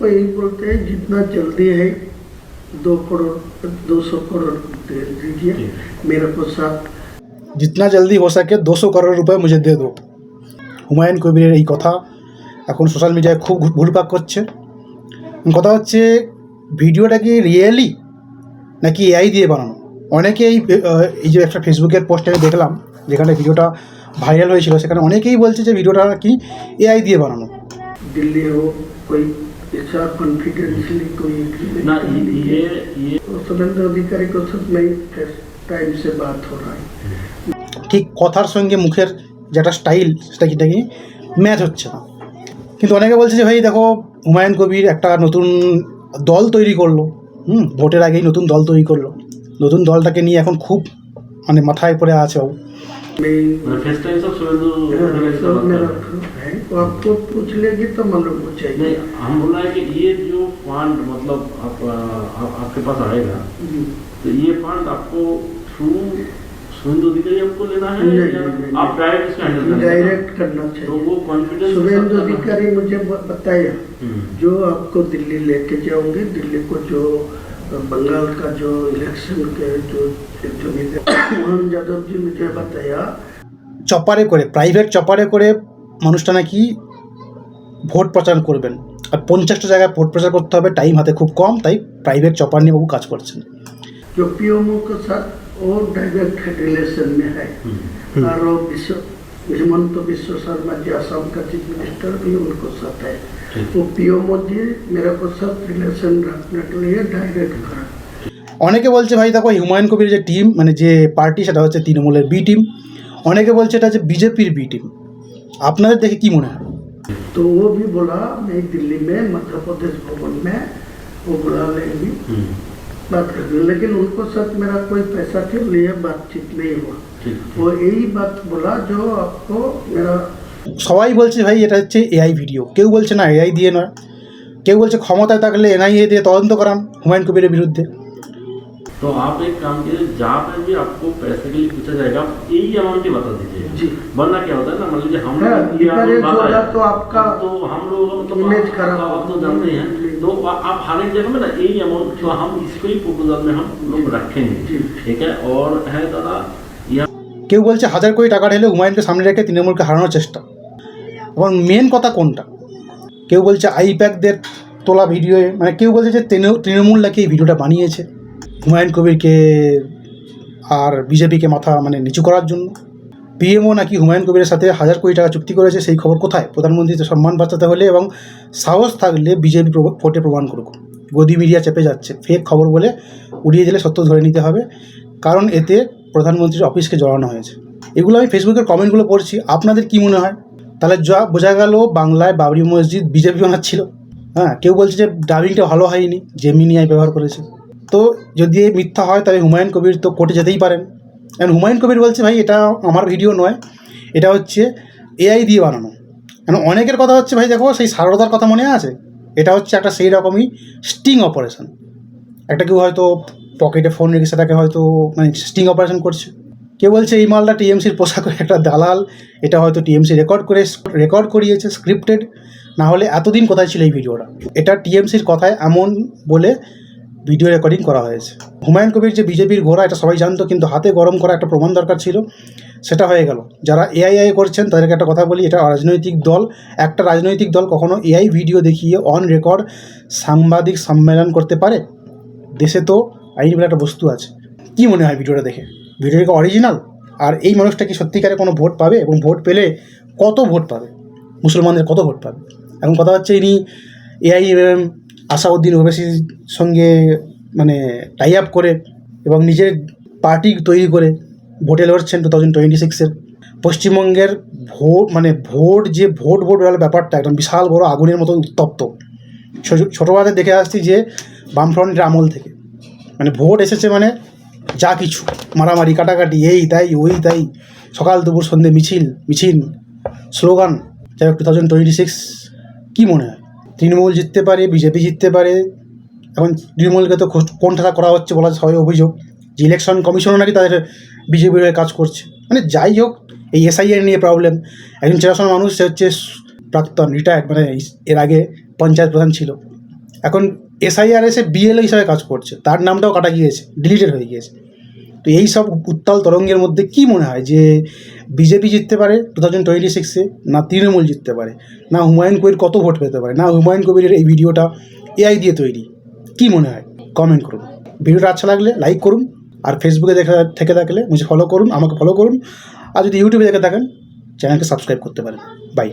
वही बोलते हैं जितना जल्दी है 200 करोड़ दे दीजिए मेरे को साथ जितना जल्दी हो सके 200 करोड़ रुपए मुझे दे दो। হুমায়ুন কবিরের এই কথা এখন সোশ্যাল মিডিয়ায় খুব ঘুরপাক করছে। কথা হচ্ছে ভিডিওটা কি রিয়েলি নাকি এআই দিয়ে বানানো। অনেকে এই যে একটা ফেসবুকের পোস্টে আমি দেখলাম যেখানে ভিডিওটা ভাইরাল হয়েছিল, সেখানে অনেকেই বলছে যে ভিডিওটা কি এআই দিয়ে বানানো। दिल्ली हो कोई ऐसा कॉन्फिडेंशियली कोई ना ये सुरेंद्र अधिकारी को सब नहीं टाइम से बात हो रहा है। ঠিক কথার সঙ্গে মুখের যেটা স্টাইল সেটা কি ম্যাচ হচ্ছে না। কিন্তু অনেকে বলছে যে ভাই দেখো হুমায়ুন কবির একটা নতুন দল তৈরি করলো, ভোটের আগেই নতুন দল তৈরি করলো, নতুন দলটাকে নিয়ে এখন খুব মানে মাথায় পড়ে আছে। फर्स्ट टाइम सब वो आपको पूछ लेगी तो मालूम हो जाएगी। नहीं, हम बोला है कि ये जो फंड मतलब आपके पास आएगा तो ये फंड आपको थ्रू सुरेंद्र अधिकारी आपको लेना है या आप डायरेक्ट इसका हैंडल करना है? डायरेक्ट करना चाहिए। तो वो कॉन्फिडेंस सुरेंद्र अधिकारी मुझे बताया जो आपको दिल्ली लेके जाओगे, दिल्ली को जो बंगाल का जो इलेक्शन के जो मोहन यादव जी मुझे बताया চপারে করে প্রাইভেট চপারে করে মানুষটা নাকি ভোট প্রচার করবেন, আর 50টা জায়গায় ভোট প্রচার করতে হবে, টাইম হাতে খুব কম, তাই প্রাইভেট চপার নিয়ে বাবু কাজ করছেন। जो पीएमओ के साथ वो डायरेक्ट रिलेशन में है और वो हेमंत बिश्व शर्मा जी असम का चीफ मिनिस्टर भी उनको साथ है। वो पीएमओ जी मेरे को साथ रिलेशन रखने के लिए डायरेक्ट करा। অনেকে বলছে ভাই দেখো হুমায়ুন কবির যে টিম মানে যে পার্টি সেটা হচ্ছে তৃণমূলের বি টিম, অনেকে বলছে এটা হচ্ছে বিজেপির বি টিম। আপনাদের দেখে কি মনে হয়? तो वो भी बोला मैं दिल्ली में मध्य प्रदेश भवन में वो बुला लेंगी बात करेंगे, लेकिन उनको साथ मेरा कोई पैसा के लिए बातचीत नहीं हुआ। वो यही बात बोला जो आपको मेरा সবাই বলছে ভাই এটা হচ্ছে এআই ভিডিও, কেউ বলছে না এআই দিয়ে নয়, কেউ বলছে ক্ষমতায় থাকলে এনআইএ দিয়ে তদন্ত করান হুমায়ুন কবিরের বিরুদ্ধে। तो आप एक काम कीजिए, जहाँ पर भी आपको पैसे के लिए पूछा जाएगा यही अमाउंट ही बता दीजिए जी। वरना क्या होता है ना, मान लीजिए हम हाँ, ये amount होगा बताया, तो आपका तो हम लोग मतलब इमेज खराब आप तो जानते हैं, तो आप हर एक जगह में ना यही अमाउंट तो हम इसको ही प्रपोजल में हम लोग रखेंगे, ठीक है। और है दादा কেউ বলছে 1000 কোটি টাকা ঢেলে হুমায়ুনকে সামনে রেখে তৃণমূলকে হারানোর চেষ্টা। এবং মেন কথা কোনটা? কেউ বলছে আইপ্যাকদের তোলা ভিডিও, মানে কেউ বলছে যে তৃণমূল নাকি এই ভিডিওটা বানিয়েছে হুমায়ুন কবিরকে আর বিজেপিকে মাথা মানে নিচু করার জন্য। পিএমও নাকি হুমায়ুন কবিরের সাথে 1000 কোটি টাকা চুক্তি করেছে, সেই খবর কোথায়? প্রধানমন্ত্রীকে সম্মান বাঁচাতে হলে এবং সাহস থাকলে বিজেপি ভোটে প্রমাণ করুক। গদি মিডিয়া চেপে যাচ্ছে, ফেক খবর বলে উড়িয়ে দিলে সত্য ধরে নিতে হবে, কারণ এতে প্রধানমন্ত্রীর অফিসকে জড়ানো হয়েছে। এগুলো আমি ফেসবুকের কমেন্টগুলো পড়ছি, আপনাদের কি মনে হয়? তাহলে যা বোঝা গেল বাংলায় বাবরি মসজিদ বিজেপি বানাচ্ছিল। কেউ বলছে যে ডাবিংটা ভালো হয়নি, জেমিনি AI ব্যবহার করেছে। তো যদি এই মিথ্যা হয় তাহলে হুমায়ুন কবির তো কোর্টে যেতেই পারেন। কারণ হুমায়ুন কবির বলছে ভাই এটা আমার ভিডিও নয়, এটা হচ্ছে এআই দিয়ে বানানো। কারণ অনেকের কথা হচ্ছে ভাই দেখো সেই সারদার কথা মনে আছে, এটা হচ্ছে একটা সেই রকমই স্টিং অপারেশন। একটা কেউ হয়তো পকেটে ফোন রেখে সেটাকে হয়তো মানে স্টিং অপারেশন করছে। কেউ বলছে এই মালটা টিএমসির পোশাকের একটা দালাল, এটা হয়তো টিএমসি রেকর্ড করিয়েছে স্ক্রিপ্টেড, না হলে এতদিন কোথায় ছিল এই ভিডিওটা? এটা টিএমসির কথায় এমন বলে ভিডিও রেকর্ডিং করা হয়েছে। হুমায়ুন কবির যে বিজেপির ঘোড়া এটা সবাই জানতো, কিন্তু হাতে গরম করা একটা প্রমাণ দরকার ছিল, সেটা হয়ে গেল। যারা এআই করছেন তাদেরকে একটা কথা বলি, এটা রাজনৈতিক দল, একটা রাজনৈতিক দল কখনো এআই ভিডিও দেখিয়ে অন রেকর্ড সাংবাদিক সম্মেলন করতে পারে? দেশে তো আইন বলে একটা বস্তু আছে। কি মনে হয় ভিডিওটা দেখে? ভিডিওটা অরিজিনাল? আর এই মানুষটা কি সত্যিকারে কোনো ভোট পাবে? এবং ভোট পেলে কত ভোট পাবে? মুসলমানদের কত ভোট পাবে? এখন কথা হচ্ছে ইনি AIMM আসাউদ্দিন ওবেসির সঙ্গে মানে টাই আপ করে এবং নিজের পার্টি তৈরি করে ভোটে লড়ছেন 2026-এর। পশ্চিমবঙ্গের ভোট বেরোলে ব্যাপারটা একদম বিশাল বড় আগুনের মতো উত্তপ্ত। ছোটোবেলাতে দেখে আসছি যে বামফ্রন্টের আমল থেকে মানে ভোট এসেছে মানে যা কিছু মারামারি কাটাকাটি, এই তাই ওই তাই, সকাল দুপুর সন্ধ্যে মিছিল স্লোগান। যাই হোক 2026 কী মনে হয়? তৃণমূল জিততে পারে, বিজেপি জিততে পারে। এখন তৃণমূলকে তো কোণঠাসা করা হচ্ছে বলা সবাই অভিযোগ যে ইলেকশন কমিশনও নাকি তাদের বিজেপির হয়ে কাজ করছে। মানে যাই হোক এই SIR নিয়ে প্রবলেম। একজন চেনাশোনা মানুষ, সে হচ্ছে প্রাক্তন রিটায়ার্ড, মানে এর আগে পঞ্চায়েত প্রধান ছিল, এখন SIR BLO হিসাবে কাজ করছে, তার নামটাও কাটা গিয়েছে, ডিলিটেড হয়ে গিয়েছে। তো এই সব উত্তাল তরঙ্গের মধ্যে কি মনে হয় যে বিজেপি জিততে পারে 2026-এ, না তৃণমূল জিততে পারে, না হুমায়ুন কবির কত ভোট পেতে পারে, না হুমায়ুন কবিরের এই ভিডিওটা AI দিয়ে তৈরি? কি মনে হয় কমেন্ট করুন। ভিডিওটা আচ্ছা লাগলে লাইক করুন, আর ফেসবুকে থেকে থাকলে মুঝে ফলো করুন, আমাকে ফলো করুন, আর যদি ইউটিউবে দেখে থাকেন চ্যানেলকে সাবস্ক্রাইব করতে পারেন। বাই।